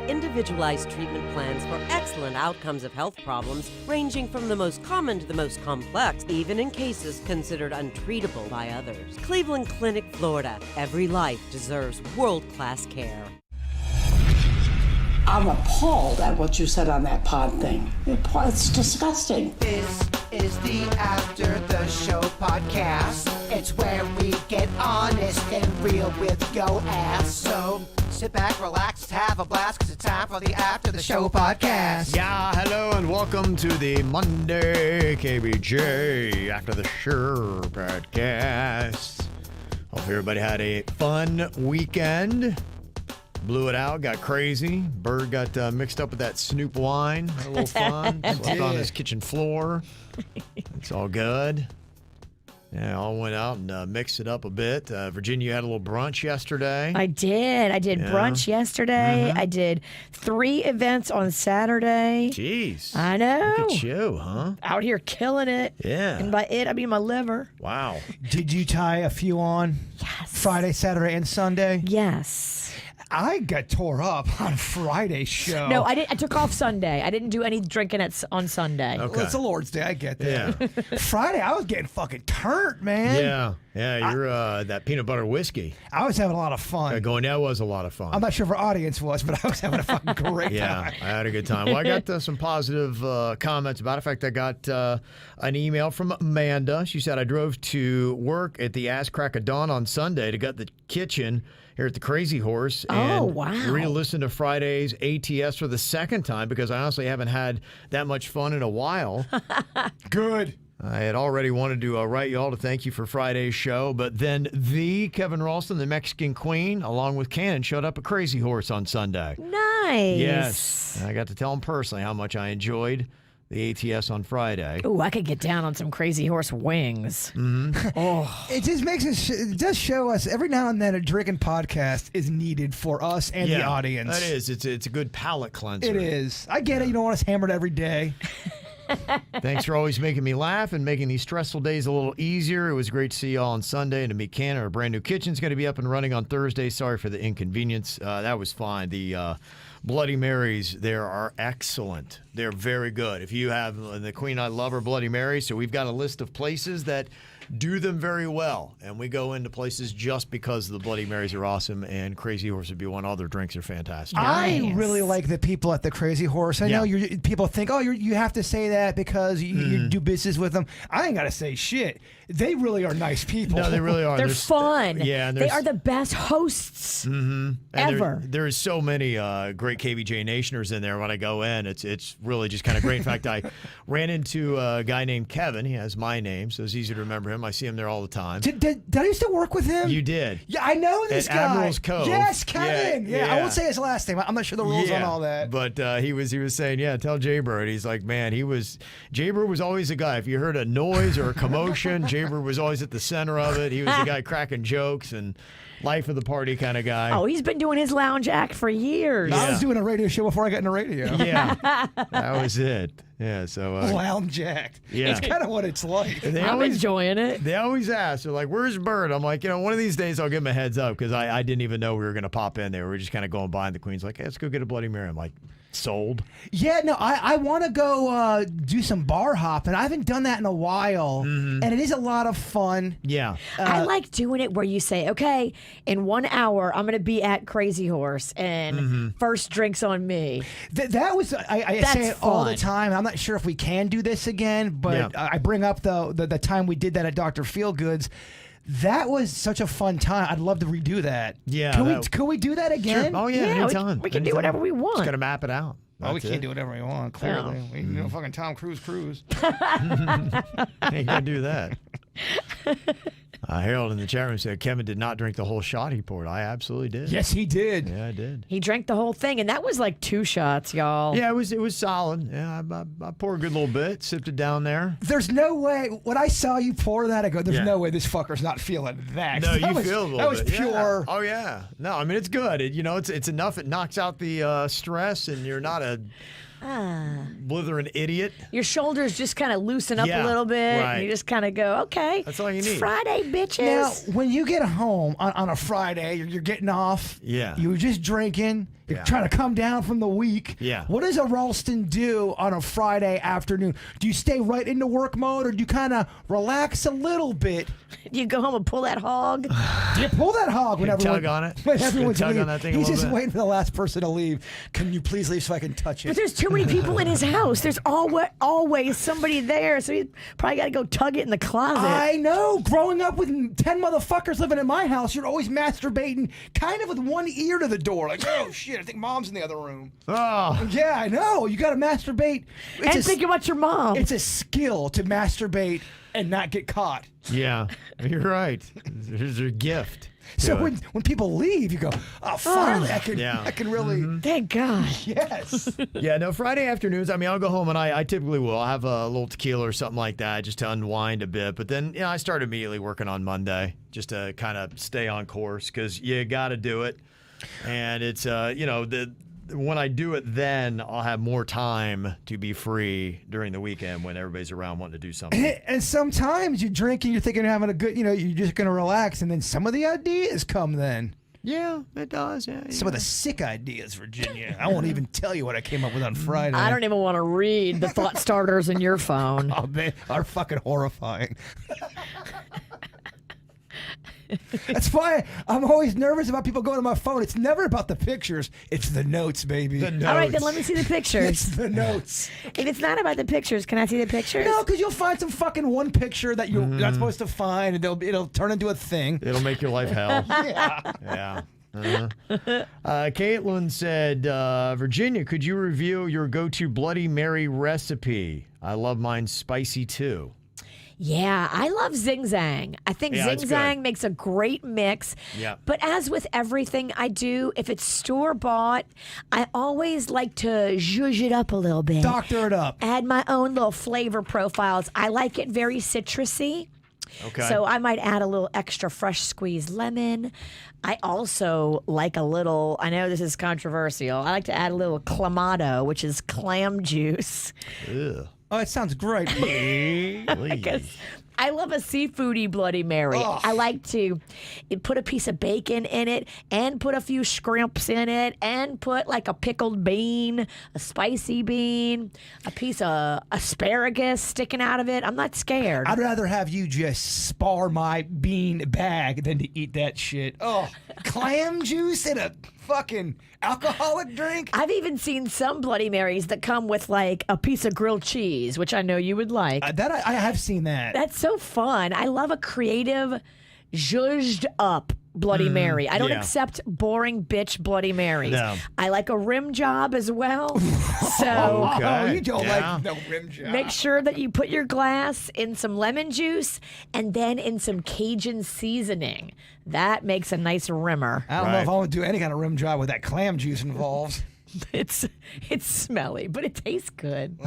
individualized treatment plans for excellent outcomes of health problems ranging from the most common to the most complex, even in cases considered untreatable by others. Cleveland Clinic, Florida. Every life deserves world-class care. I'm appalled at what you said on that pod thing. It's disgusting. This is the After the Show podcast. It's where we get honest and real with yo ass. So sit back, relax, have a blast, cause it's time for the After the Show podcast. Yeah, hello and welcome to the Monday KVJ After the Show podcast. Hope everybody had a fun weekend. Blew it out, got crazy. Bird got mixed up with that Snoop wine. Had a little fun. Slept on his kitchen floor. It's all good. Yeah, all went out and mixed it up a bit. Virginia, you had a little brunch yesterday. I did. Brunch yesterday. I did 3 events on Saturday. Jeez. I know. Look at you, huh? Out here killing it. Yeah. And by it, I mean my liver. Wow. Did you tie a few on? Yes. Friday, Saturday, and Sunday? Yes. I got tore up on Friday's show. No, I didn't. I took off Sunday. I didn't do any drinking on Sunday. Okay. Well, it's the Lord's Day. I get that. Yeah. Friday, I was getting fucking turned, man. Yeah. Yeah, you're that peanut butter whiskey. I was having a lot of fun. That was a lot of fun. I'm not sure if our audience was, but I was having a fucking great Yeah, time. I had a good time. Well, I got some positive comments about it. In fact, I got an email from Amanda. She said, I drove to work at the ass crack of dawn on Sunday to gut the kitchen here at the Crazy Horse. And wow. re-listened to Friday's ATS for the second time because I honestly haven't had that much fun in a while. Good. I had already wanted to write you all to thank you for Friday's show, but then the Kevin Ralston, the Mexican Queen, along with Cannon, showed up at Crazy Horse on Sunday. Nice. Yes. And I got to tell him personally how much I enjoyed the ATS on Friday. Ooh, I could get down on some Crazy Horse wings. Mm-hmm. Oh. It just makes us, it does show us every now and then a drinking podcast is needed for us and the audience. That is. It's a good palate cleanser. It is. I get it. You don't want us hammered every day. Thanks for always making me laugh and making these stressful days a little easier. It was great to see you all on Sunday and to meet Cannon. Our brand new kitchen's going to be up and running on Thursday. Sorry for the inconvenience. That was fine. The Bloody Marys there are excellent. They're very good. If you have the Queen, I love her Bloody Mary. So we've got a list of places that do them very well, and we go into places just because the Bloody Marys are awesome, and Crazy Horse would be one. All their drinks are fantastic. I really like the people at the Crazy Horse. I know people think, you have to say that because you do business with them. I ain't got to say shit. They really are nice people. No, they really are. They're fun. Yeah, and they are the best hosts ever. There is so many great KVJ Nationers in there. When I go in, it's really just kind of great. In fact, I ran into a guy named Kevin. He has my name, so it's easy to remember him. I see him there all the time. Did I used to work with him? You did. Yeah, I know this at guy. Admiral's Cove. Yes, Kevin. Yeah, I won't say his last name. I'm not sure the rules on all that. But he was saying, tell Jaybird. He's like, man, Jaybird was always a guy. If you heard a noise or a commotion, Jaybird was always at the center of it. He was the guy cracking jokes and life of the party kind of guy. Oh, he's been doing his lounge act for years. I was doing a radio show before I got into radio. Yeah, that was it. Yeah, so lounge act. Yeah, it's kind of what it's like. I'm enjoying it. They always ask, they're like, "Where's Bird?" I'm like, one of these days I'll give him a heads up because I didn't even know we were going to pop in there. We were just kind of going by, and the Queen's like, "Hey, let's go get a Bloody Mary." I'm like, sold. Yeah, no, I want to go do some bar hopping. I haven't done that in a while, and it is a lot of fun. Yeah. I like doing it where you say, okay, in 1 hour, I'm going to be at Crazy Horse, and first drink's on me. That was, I say it all the time. I'm not sure if we can do this again, but I bring up the time we did that at Dr. Feelgood's. That was such a fun time. I'd love to redo that. Yeah. Can we do that again? Sure. Oh, yeah, anytime. We can do whatever we want. Just got to map it out. We can't do whatever we want, clearly. We can do fucking Tom Cruise. Ain't gonna do that. Harold in the chat room said Kevin did not drink the whole shot he poured. I absolutely did. Yes, he did. Yeah, I did. He drank the whole thing, and that was like 2 shots, y'all. Yeah, it was solid. Yeah, I poured a good little bit, sipped it down there. There's no way. When I saw you pour that, I go, "There's no way this fucker's not feeling that." No, that you was, feel a little that was bit. pure. Yeah. Oh yeah. No, I mean it's good. It's enough. It knocks out the stress, and you're not a blithering idiot. Your shoulders just kind of loosen up Yeah, a little bit. right. And you just kind of go, okay. That's all you It's need. Friday, bitches. Now, when you get home on a Friday, you're getting off. Yeah. You were just drinking. You're trying to come down from the week. Yeah. What does a Ralston do on a Friday afternoon? Do you stay right into work mode, or do you kind of relax a little bit? Do you go home and pull that hog? Do you pull that hog when everyone, tug on it? when everyone's Tug on leaving? that thing a He's little just bit. waiting for the last person to leave. Can you please leave so I can touch But it? there's too many people in his house. There's always somebody there, so he's probably got to go tug it in the closet. I know. Growing up with 10 motherfuckers living in my house, you're always masturbating kind of with one ear to the door. Like, oh, shit, I think mom's in the other room. Oh. Yeah, I know. You got to masturbate. and think about your mom. It's a skill to masturbate and not get caught. Yeah, you're right. There's a gift. So to it. when people leave, you go, oh, finally, I Yeah. can really, Thank God. yes. Yeah, no, Friday afternoons, I mean, I'll go home and I typically will. I'll have a little tequila or something like that just to unwind a bit. But then, I start immediately working on Monday just to kind of stay on course because you got to do it. And it's, when I do it then, I'll have more time to be free during the weekend when everybody's around wanting to do something. And sometimes you drink and you're thinking you're having a good, you're just going to relax. And then some of the ideas come then. Yeah, it does. Yeah, Some of the sick ideas, Virginia. I won't even tell you what I came up with on Friday. I don't even want to read the thought starters in your phone. Oh, they are fucking horrifying. That's why I'm always nervous about people going to my phone. It's never about the pictures. It's the notes, baby. The notes. All right, then let me see the It's pictures. the notes. If it's not about the pictures, can I see the pictures? No, because you'll find some fucking one picture that you're not supposed to find, and it'll turn into a thing. It'll make your life hell. Yeah. Yeah. Caitlin said, Virginia, could you review your go-to Bloody Mary recipe? I love mine spicy too. Yeah, I love Zing Zang. I think Yeah, Zing it's Zang good. makes a great mix. Yeah. But as with everything I do, if it's store-bought, I always like to zhuzh it up a little bit. Doctor it up. Add my own little flavor profiles. I like it very citrusy. Okay. So I might add a little extra fresh squeezed lemon. I also like a little, I know this is controversial, I like to add a little clamato, which is clam juice. Ugh. Oh, it sounds great. Because I love a seafoody Bloody Mary. Ugh. I like to put a piece of bacon in it and put a few shrimps in it and put like a pickled bean, a spicy bean, a piece of asparagus sticking out of it. I'm not scared. I'd rather have you just spar my bean bag than to eat that shit. Oh, clam juice in a fucking alcoholic drink? I've even seen some Bloody Marys that come with like a piece of grilled cheese, which I know you would like. I have seen that. That's so fun. I love a creative, zhuzhed up Bloody Mary. I don't yeah. accept boring bitch Bloody Marys. No. I like a rim job as well. So Okay. Oh, you don't Yeah. like no rim job. make sure that you put your glass in some lemon juice and then in some Cajun seasoning. That makes a nice rimmer. I don't know if Right. I want to do any kind of rim job with that clam juice involved. It's smelly, but it tastes good.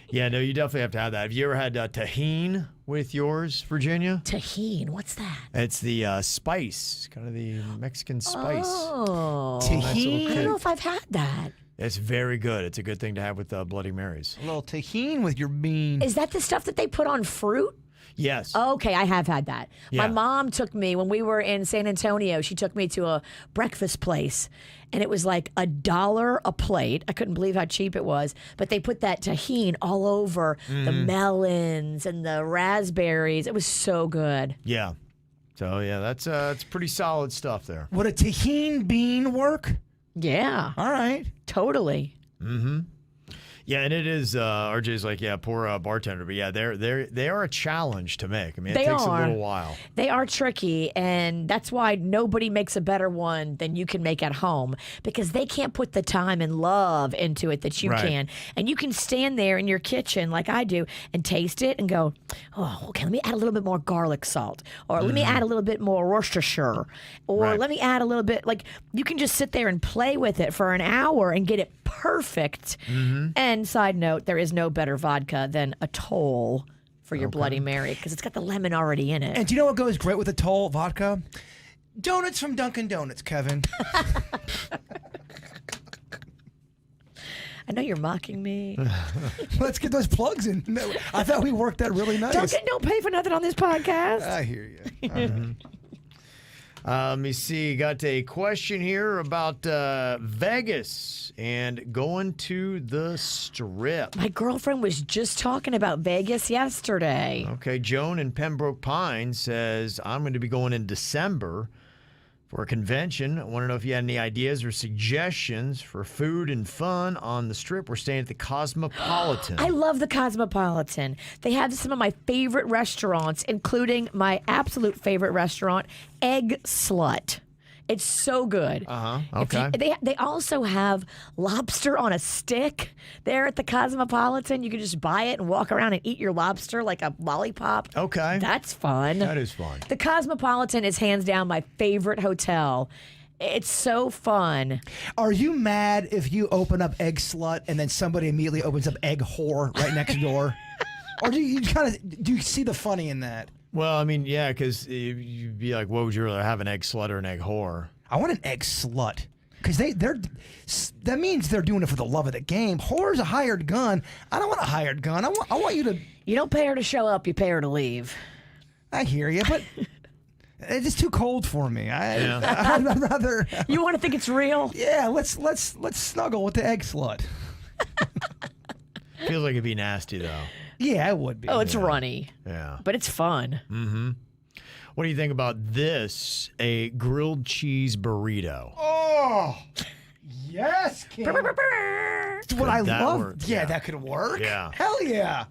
Yeah, no, you definitely have to have that. Have you ever had tahine with yours, Virginia? Tahine, what's that? It's the spice, kind of the Mexican spice. Oh. Tahine? I don't know if I've had that. It's very good. It's a good thing to have with Bloody Marys. A little tahine with your bean. Is that the stuff that they put on fruit? Yes. Okay, I have had that. Yeah. My mom took me when we were in San Antonio. She took me to a breakfast place, and it was like $1 a plate. I couldn't believe how cheap it was. But they put that tahine all over the melons and the raspberries. It was so good. Yeah. So yeah, that's it's pretty solid stuff there. Would a tahine bean work? Yeah, All right. totally. Yeah, and it is. RJ's like, yeah, poor bartender, but yeah, they are a challenge to make. I mean, it They takes are. a little while. They are tricky, and that's why nobody makes a better one than you can make at home, because they can't put the time and love into it that you Right. can. And you can stand there in your kitchen like I do and taste it and go, oh, okay, let me add a little bit more garlic salt, or let me add a little bit more Worcestershire, or Right. let me add a little bit. Like, you can just sit there and play with it for an hour and get it perfect. And side note, there is no better vodka than Atoll for your Bloody Mary, because it's got the lemon already in it. And do you know what goes great with Atoll vodka? Donuts from Dunkin' Donuts, Kevin. I know you're mocking me. Let's get those plugs in. No, I thought we worked that really nice. Duncan, don't pay for nothing on this podcast. I hear you. Let me see. Got a question here about Vegas and going to the Strip. My girlfriend was just talking about Vegas yesterday. Okay, Joan in Pembroke Pines says, I'm going to be going in December for a convention. I want to know if you had any ideas or suggestions for food and fun on the Strip. We're staying at the Cosmopolitan. I love the Cosmopolitan. They have some of my favorite restaurants, including my absolute favorite restaurant, Egg Slut. It's so good. Okay. They also have lobster on a stick there at the Cosmopolitan. You can just buy it and walk around and eat your lobster like a lollipop. Okay. That's fun. That is fun. The Cosmopolitan is hands down my favorite hotel. It's so fun. Are you mad if you open up Egg Slut and then somebody immediately opens up Egg Whore right next door? Or do you see the funny in that? Well, I mean, yeah, because you'd be like, what would you rather have, an egg slut or an egg whore? I want an egg slut. Because that means they're doing it for the love of the game. Whore's a hired gun. I don't want a hired gun. I want you to... You don't pay her to show up, you pay her to leave. I hear you, but it's just too cold for me. I'd rather... You want to think it's real? Yeah, let's snuggle with the egg slut. Feels like it'd be nasty, though. Yeah, it would be. Oh, it's runny. Yeah. But it's fun. Mm-hmm. What do you think about this? A grilled cheese burrito. Oh, yes, Kim. It's what I love. Work? Yeah, that could work. Yeah. Hell yeah.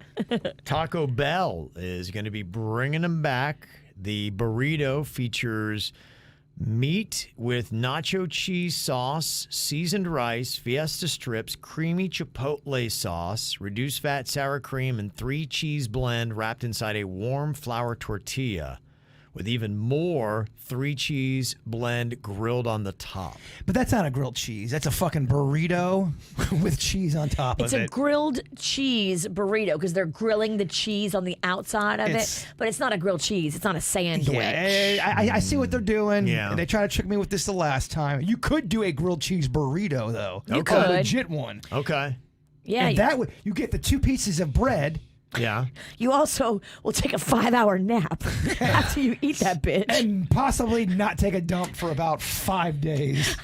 Taco Bell is going to be bringing them back. The burrito features meat with nacho cheese sauce, seasoned rice, fiesta strips, creamy chipotle sauce, reduced fat sour cream, and 3 cheese blend wrapped inside a warm flour tortilla with even more 3 cheese blend grilled on the top. But that's not a grilled cheese. That's a fucking burrito with cheese on top It's of it. a grilled cheese burrito because they're grilling the cheese on the outside of it. But it's not a grilled cheese. It's not a sandwich. Yeah, I see what they're doing. Yeah. They tried to trick me with this the last time. You could do a grilled cheese burrito, though. You A could. legit one. Okay. Yeah. And that would, you get the 2 pieces of bread. Yeah. You also will take a 5-hour nap after you eat that bitch. And possibly not take a dump for about 5 days.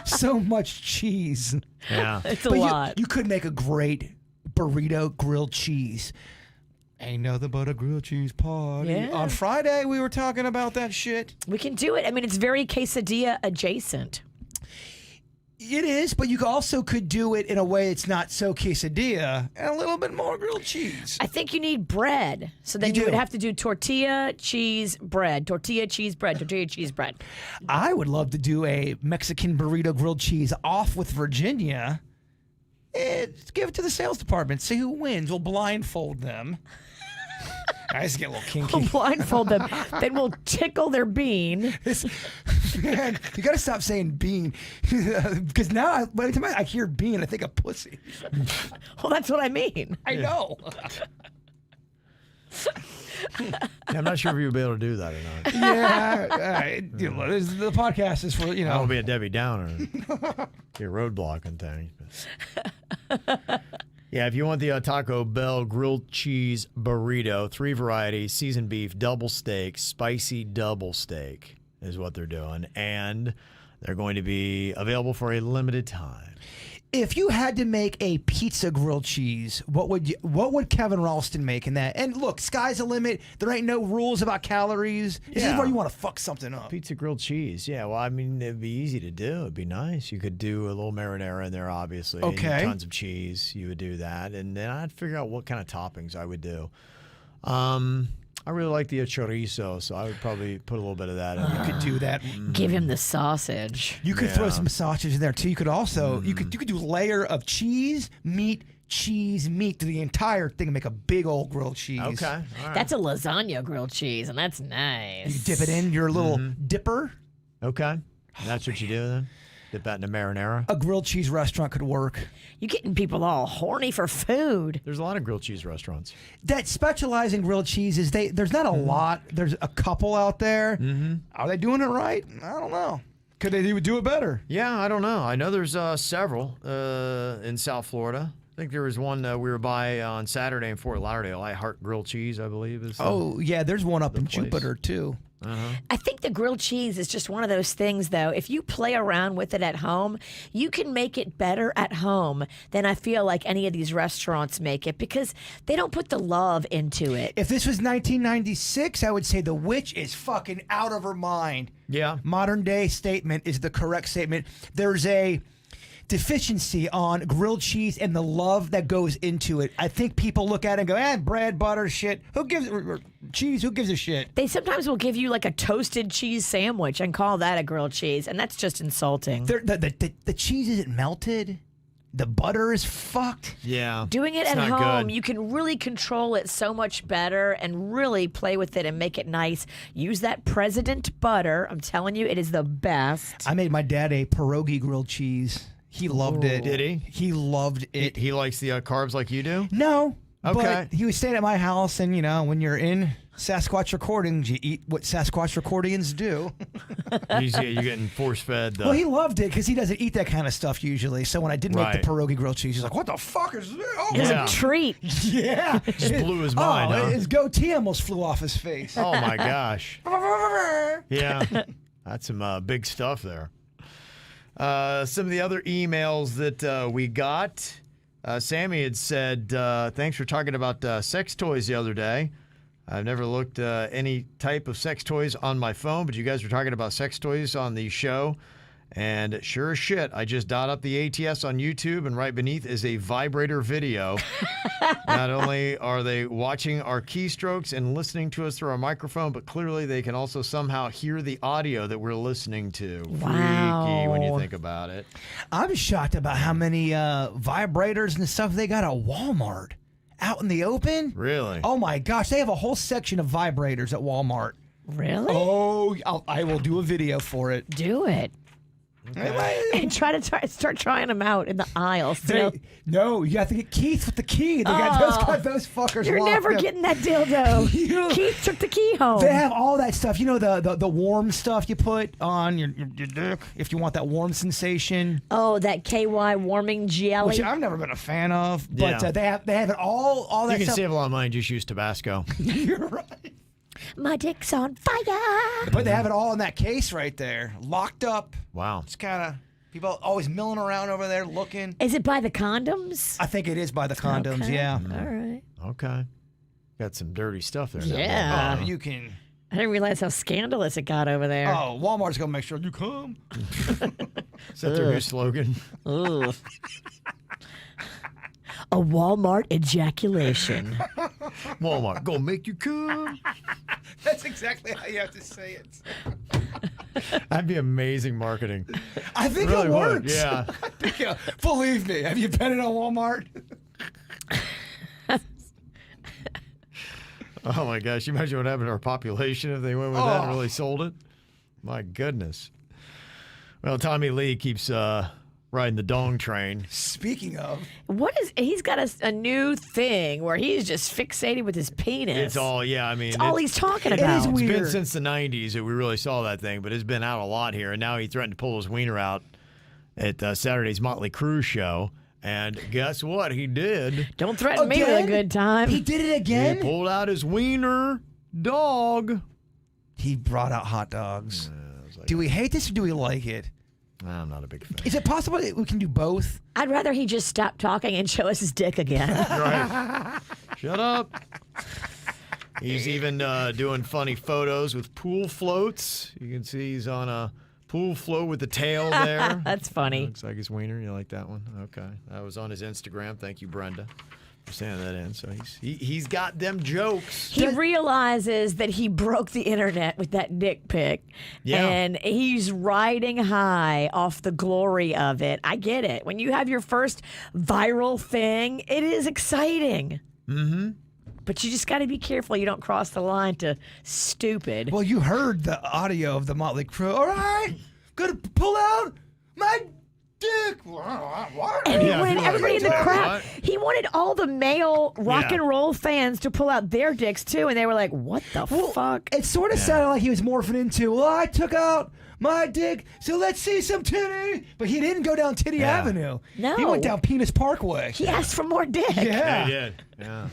So much cheese. Yeah. It's a But lot. you could make a great burrito grilled cheese. Ain't nothing but a grilled cheese party. Yeah. On Friday, we were talking about that shit. We can do it. I mean, it's very quesadilla adjacent. It is, but you also could do it in a way it's not so quesadilla and a little bit more grilled cheese. I think you need bread. So then You you would do. have to do tortilla, cheese, bread. Tortilla, cheese, bread. Tortilla, cheese, bread. I would love to do a Mexican burrito grilled cheese off with Virginia. Give it to the sales department. See who wins. We'll blindfold them. I just get a little kinky. We'll blindfold them. Then we'll tickle their bean. Man, you got to stop saying bean. Because now, by the time I hear bean, I think of pussy. Well, that's what I mean. I know. Yeah, I'm not sure if you'll be able to do that or not. Yeah. The podcast is for, I won't be a Debbie Downer. Your roadblock and things. Yeah, if you want the Taco Bell grilled cheese burrito, 3 varieties, seasoned beef, double steak, spicy double steak is what they're doing. And they're going to be available for a limited time. If you had to make a pizza grilled cheese, what would Kevin Ralston make in that? And look, sky's the limit. There ain't no rules about calories. This is where you want to fuck something up. Pizza grilled cheese. Yeah, well, I mean, it'd be easy to do. It'd be nice. You could do a little marinara in there, obviously. Okay. And tons of cheese. You would do that. And then I'd figure out what kind of toppings I would do. I really like the chorizo, so I would probably put a little bit of that in there. You could do that. Give him the sausage. You could throw some sausage in there too. You could also you could do layer of cheese, meat to the entire thing and make a big old grilled cheese. Okay. All right. That's a lasagna grilled cheese, and that's nice. You dip it in your little dipper. Okay. That's what you do then? Dip that in a marinara? A grilled cheese restaurant could work. You're getting people all horny for food. There's a lot of grilled cheese restaurants. That specialize in grilled cheeses, there's not a lot. There's a couple out there. Are they doing it right? I don't know. Could they do it better? Yeah, I don't know. I know there's several in South Florida. I think there was one we were by on Saturday in Fort Lauderdale. I Heart Grilled Cheese, I believe. Is yeah, there's one up in place. Jupiter, too. I think the grilled cheese is just one of those things, though. If you play around with it at home, you can make it better at home than I feel like any of these restaurants make it because they don't put the love into it. If this was 1996, I would say the witch is fucking out of her mind. Yeah. Modern day statement is the correct statement. There's a deficiency on grilled cheese and the love that goes into it. I think people look at it and go, bread, butter, shit. Who gives cheese? Who gives a shit? They sometimes will give you like a toasted cheese sandwich and call that a grilled cheese, and that's just insulting. The cheese isn't melted. The butter is fucked. Yeah. Doing it it's at not home, good. you can really control it so much better and really play with it and make it nice. Use that President butter. I'm telling you, it is the best. I made my dad a pierogi grilled cheese. He loved it. Did he? He loved it. He likes the carbs like you do? No. Okay. But he was staying at my house, and, when you're in Sasquatch recordings, you eat what Sasquatch recordians do. You're getting force-fed. Well, he loved it because he doesn't eat that kind of stuff usually. So when I did make the pierogi grilled cheese, he's like, what the fuck is this? Oh, It was Yeah. a treat. yeah. Just blew his mind, huh? His goatee almost flew off his face. Oh, my gosh. Yeah. That's some big stuff there. Some of the other emails that we got, Sammy had said, thanks for talking about sex toys the other day. I've never looked any type of sex toys on my phone, but you guys were talking about sex toys on the show. And sure as shit, I just dot up the ATS on YouTube, and right beneath is a vibrator video. Not only are they watching our keystrokes and listening to us through our microphone, but clearly they can also somehow hear the audio that we're listening to. Wow. Freaky when you think about it. I'm shocked about how many vibrators and stuff they got at Walmart out in the open. Really? Oh my gosh, they have a whole section of vibrators at Walmart. Really? Oh, I will do a video for it. Do it. And start trying them out in the aisles. No, you have to get Keith with the key. They got those fuckers. You're locked never up. getting that dildo. Keith took the key home. They have all that stuff. You know the warm stuff you put on your dick if you want that warm sensation. Oh, that KY warming jelly. Which I've never been a fan of, but Yeah. they have it all that You can stuff. save a lot of money, just use Tabasco. You're right. My dick's on fire. But they have it all in that case right there, locked up. Wow. It's kind of people always milling around over there looking. Is it by the condoms? I think it is by the condoms. Okay. Yeah. All right. Okay. Got some dirty stuff there. Yeah. You can. I didn't realize how scandalous it got over there. Oh, Walmart's gonna make sure you come. Is that their new slogan? Ugh. A Walmart ejaculation. Walmart, go make you come. That's exactly how you have to say it. That'd be amazing marketing. I think Really it would, works. yeah. Believe me. Have you been in a Walmart? Oh my gosh, you imagine what happened to our population if they went with that and really sold it? My goodness. Well, Tommy Lee keeps riding the dong train. Speaking of, He's got a new thing where he's just fixated with his penis. It's all, yeah, I mean. It's all he's talking is about. It's been weird. since the 90s that we really saw that thing, but it's been out a lot here. And now he threatened to pull his wiener out at Saturday's Motley Crue show. And guess what? He did. Don't threaten me with a Again? good time. he did it again. He pulled out his wiener dog. He brought out hot dogs. Do we hate this or do we like it? I'm not a big fan. Is it possible that we can do both? I'd rather he just stop talking and show us his dick again. Right. Shut up. He's even doing funny photos with pool floats. You can see he's on a pool float with the tail there. That's funny. Looks like his wiener. You like that one? Okay. That was on his Instagram. Thank you, Brenda, for sending that in. So he's got them jokes. He realizes that he broke the internet with that dick pic. Yeah. And he's riding high off the glory of it. I get it. When you have your first viral thing, it is exciting. Mm-hmm. But you just got to be careful you don't cross the line to stupid. Well, you heard the audio of the Motley Crue. All right, gonna pull out my dick. What? And he Yeah, wanted people are everybody in the like, crowd. "What?" He wanted all the male rock Yeah. and roll fans to pull out their dicks too, and they were like, "What the fuck?" It sort of sounded like he was morphing into, well, I took out my dick, so let's see some titty. But he didn't go down Titty Yeah. Avenue. No. He went down Penis Parkway. He asked for more dick, Yeah. They did. Yeah.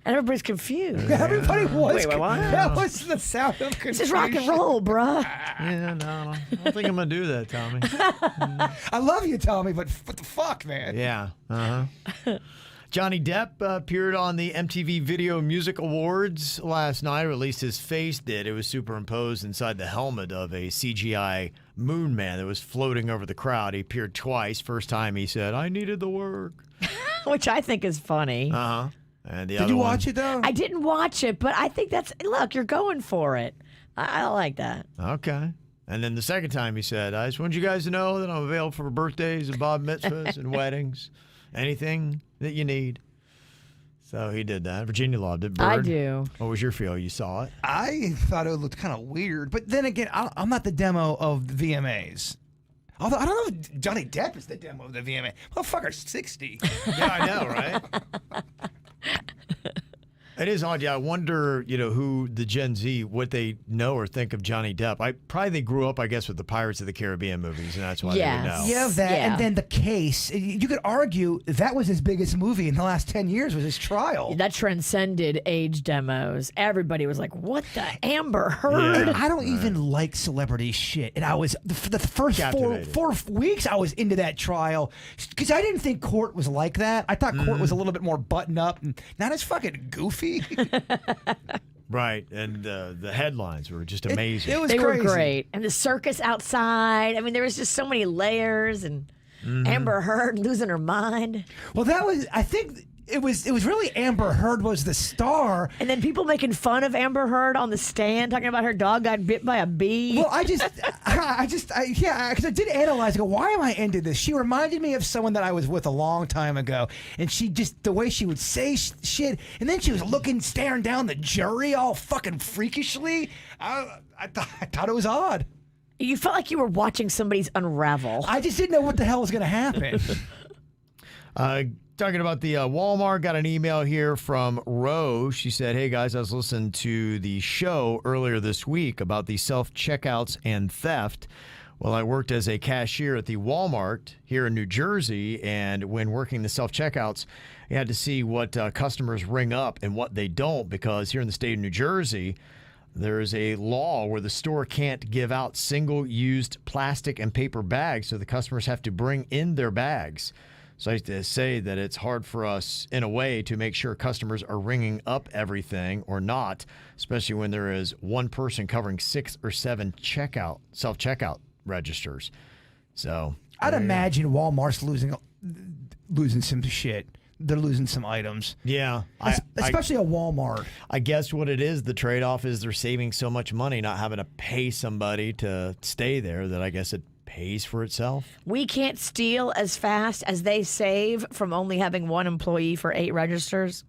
and everybody's confused. Everybody was. Wait, what? That was the sound of confusion. This is rock and roll, bruh. Yeah, no, I don't think I'm gonna do that, Tommy. I love you, Tommy, but what the fuck, man? Yeah. Johnny Depp appeared on the MTV Video Music Awards last night, or at least his face did. It was superimposed inside the helmet of a CGI moon man that was floating over the crowd. He appeared twice. First time he said, "I needed the work." Which I think is funny. And the Did other you one, watch it, though? I didn't watch it, but I think look, you're going for it. I like that. Okay. And then the second time he said, "I just want you guys to know that I'm available for birthdays and bar mitzvahs and weddings, anything that you need." So he did that. Virginia loved it. Bird, I do. What was your feel? You saw it? I thought it looked kind of weird, but then again, I'm not the demo of the VMAs. Although I don't know if Johnny Depp is the demo of the VMA. Motherfucker's 60. Yeah, I know, right? It is odd. Yeah, I wonder, who the Gen Z, what they know or think of Johnny Depp. They grew up, I guess, with the Pirates of the Caribbean movies, and that's why they would know. Yeah, that, Yeah. and then The Case. You could argue that was his biggest movie in the last 10 years was his trial. That transcended age demos. Everybody was like, "What the Amber Heard?" Yeah. I don't even like celebrity shit. And I was, the first Captivated. four weeks, I was into that trial because I didn't think court was like that. I thought court was a little bit more buttoned up and not as fucking goofy. Right, and the headlines were just amazing. It was They crazy. were great. And the circus outside. I mean, there was just so many layers, and Amber Heard losing her mind. Well, that was, I think it was really Amber Heard was the star. And then people making fun of Amber Heard on the stand, talking about her dog got bit by a bee. Well, because I did analyze. I go, why am I into this? She reminded me of someone that I was with a long time ago, and she just the way she would say shit, and then she was staring down the jury all fucking freakishly. I thought it was odd. You felt like you were watching somebody's unravel. I just didn't know what the hell was going to happen. Talking about the Walmart, got an email here from Rose. She said, "Hey guys, I was listening to the show earlier this week about the self-checkouts and theft. Well, I worked as a cashier at the Walmart here in New Jersey, and when working the self-checkouts, you had to see what customers ring up and what they don't, because here in the state of New Jersey, there is a law where the store can't give out single-used plastic and paper bags, so the customers have to bring in their bags. So I have to say that it's hard for us, in a way, to make sure customers are ringing up everything or not, especially when there is one person covering 6 or 7 self-checkout registers. So I'd imagine Walmart's losing some shit. They're losing some items. yeah, Especially a Walmart. I guess what it is, the trade-off is they're saving so much money not having to pay somebody to stay there that I guess it pays for itself. We can't steal as fast as they save from only having one employee for 8 registers.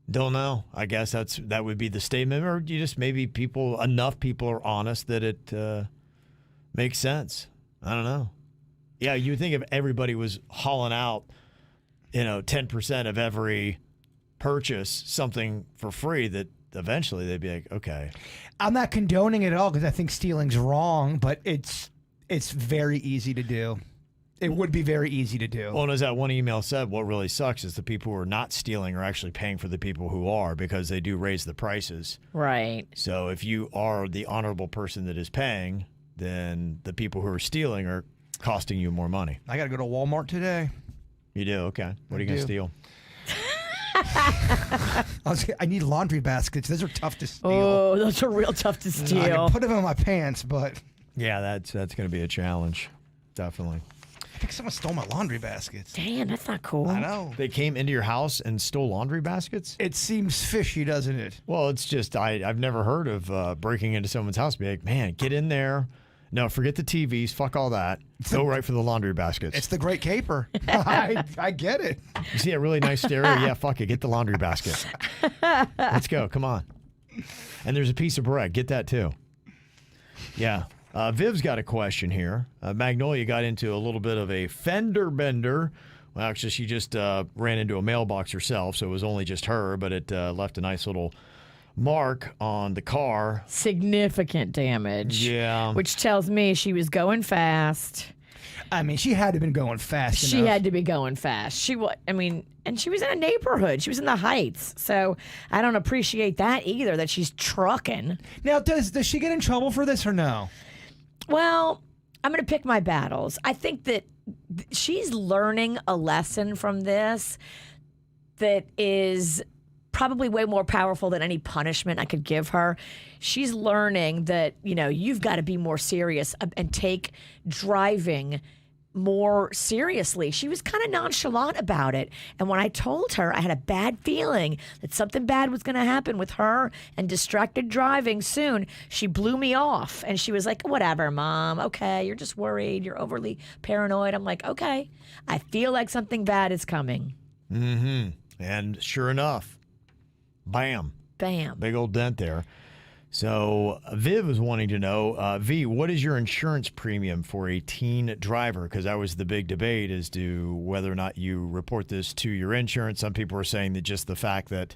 Don't know. I guess that would be the statement, or you just maybe enough people are honest that it makes sense. I don't know. Yeah, you would think if everybody was hauling out, 10% of every purchase something for free, that eventually they'd be like, okay. I'm not condoning it at all because I think stealing's wrong, but it's very easy to do. It would be very easy to do. Well, and as that one email said, what really sucks is the people who are not stealing are actually paying for the people who are, because they do raise the prices. Right. So if you are the honorable person that is paying, then the people who are stealing are costing you more money. I got to go to Walmart today. You do? Okay. What are you going to steal? I need laundry baskets. Those are tough to steal. Oh, those are real tough to I steal. can put them in my pants, but Yeah, that's going to be a challenge. Definitely. I think someone stole my laundry baskets. Damn, that's not cool. I know. They came into your house and stole laundry baskets? It seems fishy, doesn't it? Well, it's just, I've never heard of breaking into someone's house. Be like, man, get in there. No, forget the TVs. Fuck all that. Go right for the laundry baskets. It's the Great Caper. I get it. You see a really nice stereo? Yeah, fuck it. Get the laundry basket. Let's go. Come on. And there's a piece of bread. Get that too. Yeah. Viv's got a question here. Magnolia got into a little bit of a fender bender. Well, actually, she just ran into a mailbox herself, so it was only just her, but it left a nice little mark on the car. Significant damage. Yeah. Which tells me she was going fast. I mean, she had to have been going fast She enough. had to be going fast. And she was in a neighborhood. She was in the Heights. So I don't appreciate that either, that she's trucking. Now, does she get in trouble for this or no? Well, I'm going to pick my battles. I think that she's learning a lesson from this that is probably way more powerful than any punishment I could give her. She's learning that, you've got to be more serious and take driving more seriously. She was kind of nonchalant about it. And when I told her I had a bad feeling that something bad was going to happen with her and distracted driving soon, she blew me off. And she was like, whatever, Mom. Okay, you're just worried. You're overly paranoid. I'm like, okay, I feel like something bad is coming. Mm-hmm. And sure enough, bam. Bam. Big old dent there. So Viv was wanting to know, V, what is your insurance premium for a teen driver? Because that was the big debate as to whether or not you report this to your insurance. Some people are saying that just the fact that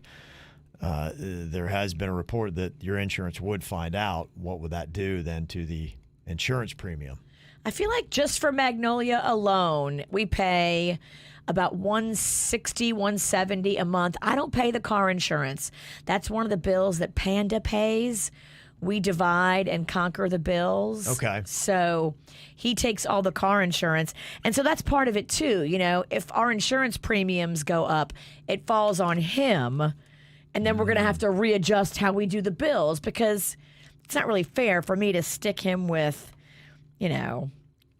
there has been a report that your insurance would find out, what would that do then to the insurance premium? I feel like just for Magnolia alone, we pay about $160, $170 a month. I don't pay the car insurance. That's one of the bills that Panda pays. We divide and conquer the bills. Okay. So he takes all the car insurance. And so that's part of it too. If our insurance premiums go up, it falls on him. And then we're going to have to readjust how we do the bills, because it's not really fair for me to stick him with,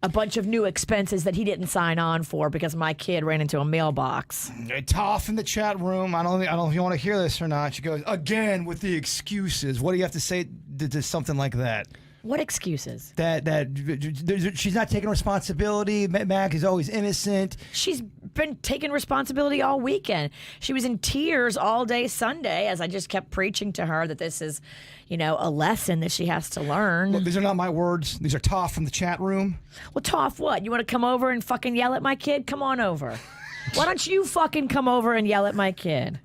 a bunch of new expenses that he didn't sign on for because my kid ran into a mailbox. Toff in the chat room. I don't know if you want to hear this or not. She goes, again with the excuses. What do you have to say to something like that? What excuses? That she's not taking responsibility. Mac is always innocent. She's been taking responsibility all weekend. She was in tears all day Sunday as I just kept preaching to her that this is, a lesson that she has to learn. Look, these are not my words. These are Toff from the chat room. Well, Toff, what? You want to come over and fucking yell at my kid? Come on over. Why don't you fucking come over and yell at my kid?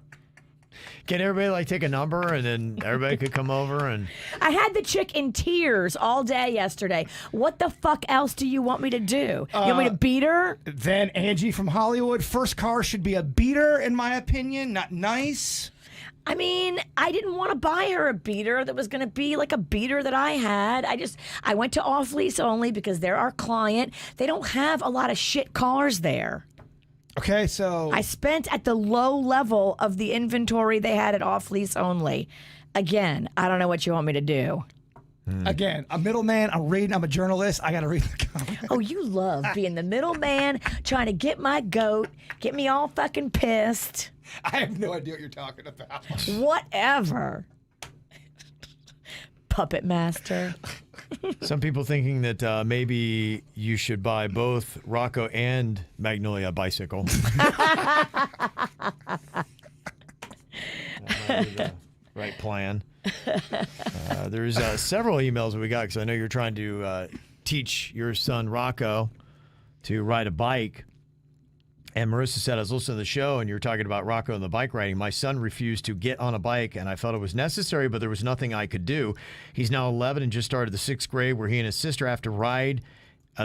Can everybody take a number and then everybody could come over and... I had the chick in tears all day yesterday. What the fuck else do you want me to do? You want me to beat her? Then Angie from Hollywood. First car should be a beater, in my opinion. Not nice. I mean, I didn't want to buy her a beater that was going to be like a beater that I had. I went to off lease only because they're our client. They don't have a lot of shit cars there. Okay, so... I spent at the low level of the inventory they had at off lease only. Again, I don't know what you want me to do. Again, a middleman, I'm a journalist, I gotta read the comments. Oh, you love being the middleman, trying to get my goat, get me all fucking pissed. I have no idea what you're talking about. Whatever. Puppet master. Some people thinking that maybe you should buy both Rocco and Magnolia a bicycle. That might be the right plan. There's several emails that we got because I know you're trying to teach your son Rocco to ride a bike. And Marissa said, I was listening to the show and you were talking about Rocco and the bike riding. My son refused to get on a bike and I felt it was necessary, but there was nothing I could do. He's now 11 and just started the 6th grade where he and his sister have to ride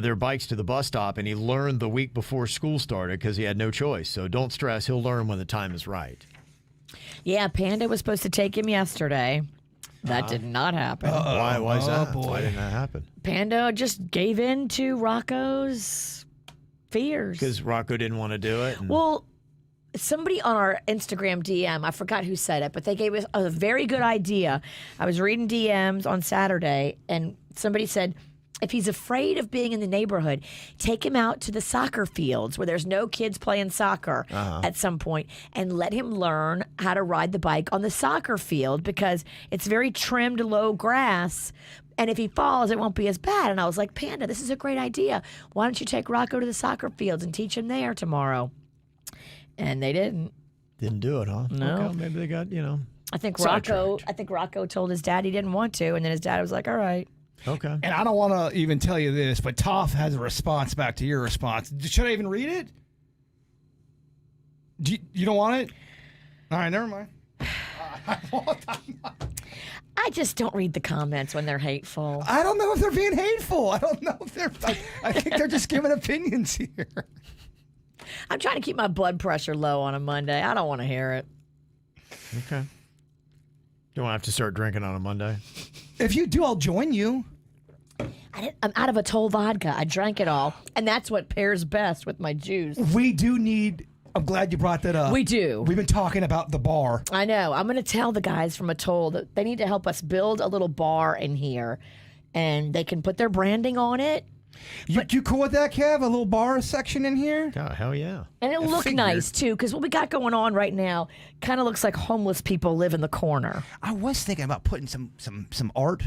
their bikes to the bus stop. And he learned the week before school started because he had no choice. So don't stress. He'll learn when the time is right. Yeah, Panda was supposed to take him yesterday. That did not happen. Why is that? Boy. Why didn't that happen? Panda just gave in to Rocco's fears. Because Rocco didn't want to do it? Well, somebody on our Instagram DM, I forgot who said it, but they gave us a very good idea. I was reading DMs on Saturday, and somebody said, if he's afraid of being in the neighborhood, take him out to the soccer fields where there's no kids playing soccer at some point and let him learn how to ride the bike on the soccer field because it's very trimmed, low grass. And if he falls, it won't be as bad. And I was like, Panda, this is a great idea. Why don't you take Rocco to the soccer fields and teach him there tomorrow? And they didn't. Didn't do it, huh? No. Okay, maybe they got, I think sidetracked. Rocco told his dad he didn't want to, and then his dad was like, all right. Okay. And I don't want to even tell you this, but Toph has a response back to your response. Should I even read it? You don't want it? All right, never mind. I just don't read the comments when they're hateful. I don't know if they're being hateful. I don't know if they're. I think they're just giving opinions here. I'm trying to keep my blood pressure low on a Monday. I don't want to hear it. Okay. You don't have to start drinking on a Monday. If you do, I'll join you. I'm out of a Toll vodka. I drank it all, and that's what pairs best with my juice. We do need. I'm glad you brought that up. We do. We've been talking about the bar. I know. I'm going to tell the guys from Atoll that they need to help us build a little bar in here, and they can put their branding on it. You cool with that, Kev? A little bar section in here? God, hell yeah. And it'll look nice, too, because what we got going on right now kind of looks like homeless people live in the corner. I was thinking about putting some art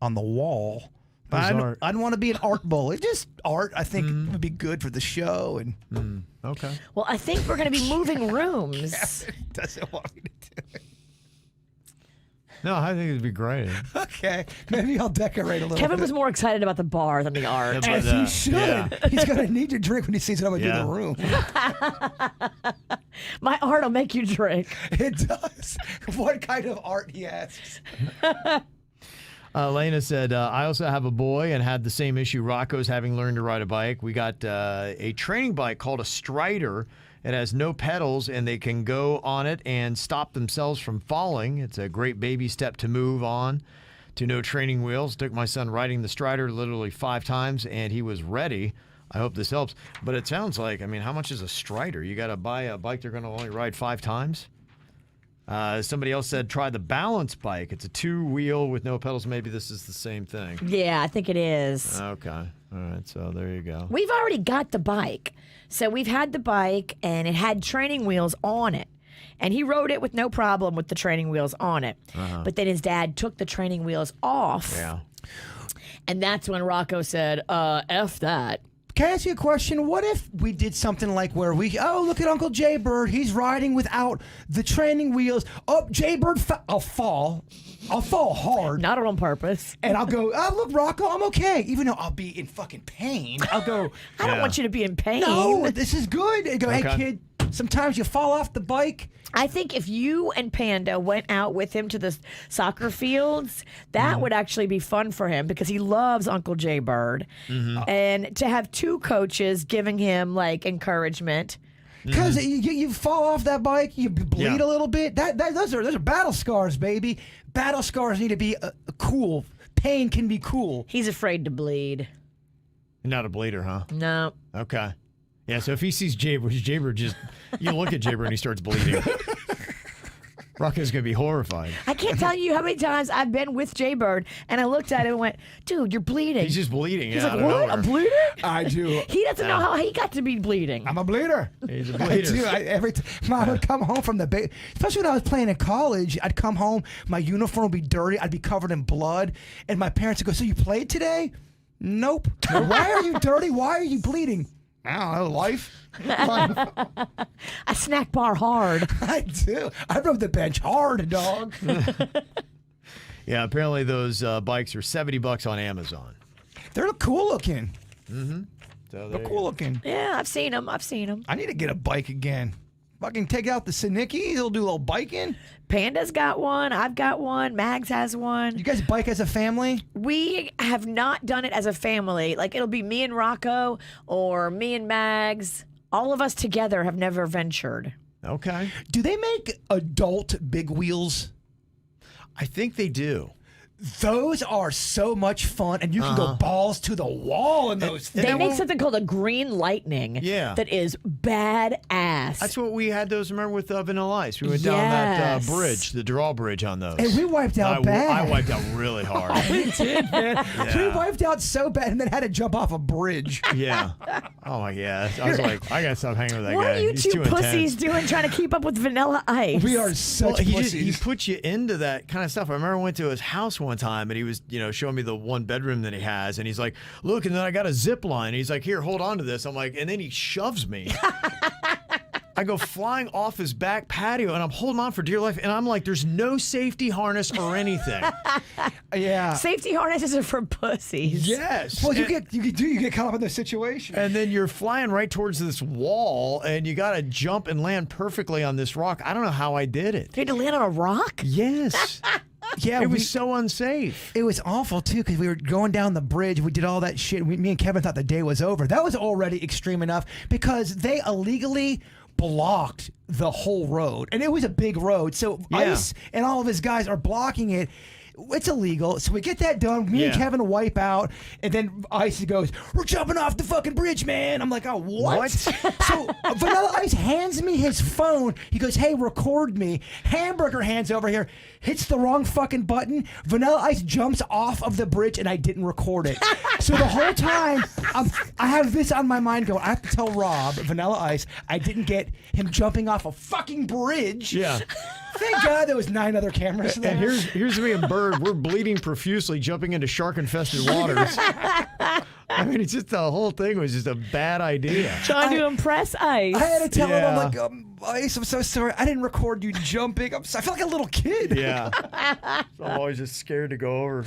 on the wall. But I don't want to be an art bully. Just art, I think, would be good for the show. And Okay. Well, I think we're going to be moving rooms. doesn't want me to do it. No, I think it'd be great. Okay, maybe I'll decorate a little Kevin bit. was more excited about the bar than the art. Yeah, As he should. Yeah. He's going to need to drink when he sees what I'm going to do in the room. My art will make you drink. It does. What kind of art, he asks. Lena said, I also have a boy and had the same issue Rocco's having learned to ride a bike. We got a training bike called a Strider. It has no pedals, and they can go on it and stop themselves from falling. It's a great baby step to move on to no training wheels. Took my son riding the Strider literally 5 times, and he was ready. I hope this helps. But it sounds like, I mean, how much is a Strider? You got to buy a bike they're going to only ride 5 times? Somebody else said, try the balance bike. It's a 2-wheel with no pedals. Maybe this is the same thing. Yeah, I think it is. Okay. All right. So there you go. We've already got the bike. So we've had the bike, and it had training wheels on it. And he rode it with no problem with the training wheels on it. But then his dad took the training wheels off. Yeah. And that's when Rocco said, F that. Can I ask you a question? What if we did something like where look at Uncle Jay Bird. He's riding without the training wheels. Oh, Jay Bird, I'll fall. I'll fall hard. Not on purpose. And I'll go, oh, look, Rocco, I'm okay. Even though I'll be in fucking pain. I'll go, I don't want you to be in pain. no, this is good. And go, hey, Okay. kid, sometimes you fall off the bike. I think if you and Panda went out with him to the soccer fields, that would actually be fun for him because he loves Uncle Jay Bird. And to have 2 coaches giving him like encouragement. Because you fall off that bike, you bleed Yeah. a little bit. Those are battle scars, baby. Battle scars need to be cool. Pain can be cool. He's afraid to bleed. Not a bleeder, huh? No. Okay. Yeah, so if he sees Jaybird just, you look at Jaybird and he starts bleeding. Rocco's going to be horrified. I can't tell you how many times I've been with Jay Bird and I looked at him and went, dude, you're bleeding. He's just bleeding. He's yeah, like, out of what? nowhere. A bleeder? I do. He doesn't know how he got to be bleeding. I'm a bleeder. He's a I bleeder. do. Every time Mom would come home from the especially when I was playing in college, I'd come home, my uniform would be dirty, I'd be covered in blood, and my parents would go, "So you played today?" Nope. Why are you dirty? Why are you bleeding? I don't know, life. I snack bar hard. I do. I rode the bench hard, dog. Yeah, apparently those bikes are $70 on Amazon. They're cool looking. So there They're you cool go. looking. Yeah, I've seen him. I need to get a bike again. Fucking take out the Sinicki. He'll do a little biking. Panda's got one. I've got one. Mags has one. You guys bike as a family? We have not done it as a family. Like it'll be me and Rocco or me and Mags. All of us together have never ventured. Okay. Do they make adult big wheels? I think they do. Those are so much fun, and you can go balls to the wall in those things. They make something called a green lightning. Yeah. That is badass. That's what we had those, remember, with Vanilla Ice. We went down that Yes. bridge, the drawbridge on those. And we wiped out bad. I wiped out really hard. We did, man. Yeah. We wiped out so bad and then had to jump off a bridge. Yeah. Oh, my God. I was like, I got to stop hanging with that What guy. are you He's two too pussies intense. doing trying to keep up with Vanilla Ice? We are Well, such he pussies. puts you into that kind of stuff. I remember I went to his house one time and he was, showing me the one bedroom that he has. And he's like, look, and then I got a zip line. He's like, here, hold on to this. I'm like, and then he shoves me. I go flying off his back patio, and I'm holding on for dear life, and I'm like, there's no safety harness or anything. Yeah. Safety harnesses are for pussies. Yes. Well, you get caught up in the situation. And then you're flying right towards this wall, and you got to jump and land perfectly on this rock. I don't know how I did it. You had to land on a rock? Yes. Yeah, it was so unsafe. It was awful too because we were going down the bridge. We did all that shit. Me and Kevin thought the day was over. That was already extreme enough because they illegally blocked the whole road, and it was a big road. So Ice and all of his guys are blocking it. It's illegal. So we get that done. Me and Kevin wipe out, and then Ice goes, "We're jumping off the fucking bridge, man." I'm like, "Oh, what?" So Vanilla Ice hands me his phone. He goes, "Hey, record me." Hamburger hands over here, hits the wrong fucking button. Vanilla Ice jumps off of the bridge, and I didn't record it. So the whole time, I have this on my mind going, I have to tell Rob, Vanilla Ice, I didn't get him jumping off a fucking bridge. Yeah. Thank God there was 9 other cameras there. And here's me and Bird. We're bleeding profusely, jumping into shark-infested waters. I mean, it's just the whole thing was just a bad idea. Trying to impress Ice. I had to tell him, I'm like, Ice, I'm so sorry. I didn't record you jumping. I feel like a little kid. Yeah. So I'm always just scared to go over.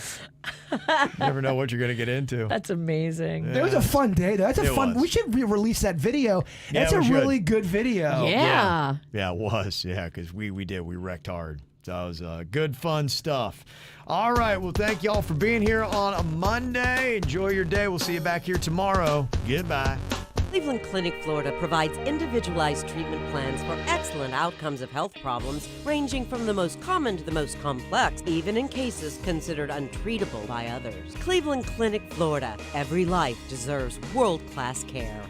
You never know what you're going to get into. That's amazing. It was a fun day, though. We should re-release that video. Yeah, That's a really good video. Yeah. Yeah, it was. Yeah, because we wrecked hard. So it was good, fun stuff. All right. Well, thank y'all for being here on a Monday. Enjoy your day. We'll see you back here tomorrow. Goodbye. Cleveland Clinic, Florida provides individualized treatment plans for excellent outcomes of health problems, ranging from the most common to the most complex, even in cases considered untreatable by others. Cleveland Clinic, Florida. Every life deserves world-class care.